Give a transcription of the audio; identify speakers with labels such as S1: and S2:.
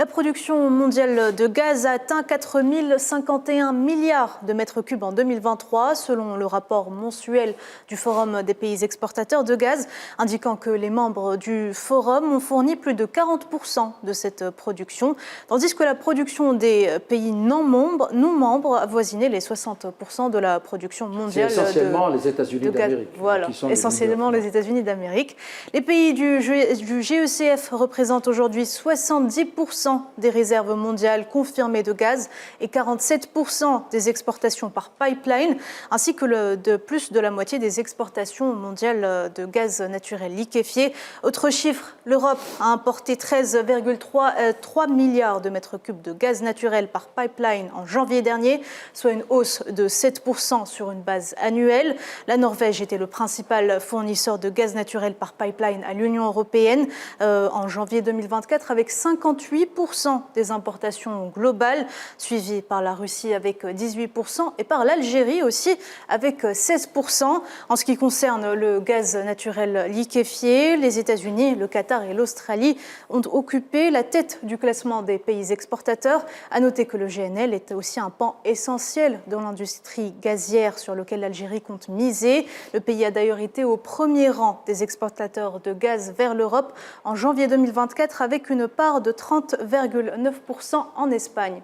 S1: La production mondiale de gaz a atteint 4 051 milliards de mètres cubes en 2023, selon le rapport mensuel du Forum des pays exportateurs de gaz, indiquant que les membres du Forum ont fourni plus de 40% de cette production, tandis que la production des pays non membres avoisinait les 60% de la production mondiale.
S2: C'est essentiellement les États-Unis d'Amérique.
S1: Voilà, essentiellement les États-Unis d'Amérique. Les pays du GECF représentent aujourd'hui 70% des réserves mondiales confirmées de gaz et 47% des exportations par pipeline, ainsi que de plus de la moitié des exportations mondiales de gaz naturel liquéfié. Autre chiffre, l'Europe a importé 13,3 milliards de mètres cubes de gaz naturel par pipeline en janvier dernier, soit une hausse de 7% sur une base annuelle. La Norvège était le principal fournisseur de gaz naturel par pipeline à l'Union européenne en janvier 2024, avec 58% des importations globales, suivi par la Russie avec 18% et par l'Algérie aussi avec 16%. En ce qui concerne le gaz naturel liquéfié, les États-Unis, le Qatar et l'Australie ont occupé la tête du classement des pays exportateurs. À noter que le GNL est aussi un pan essentiel de l'industrie gazière sur lequel l'Algérie compte miser. Le pays a d'ailleurs été au premier rang des exportateurs de gaz vers l'Europe en janvier 2024 avec une part de 30,9% en Espagne.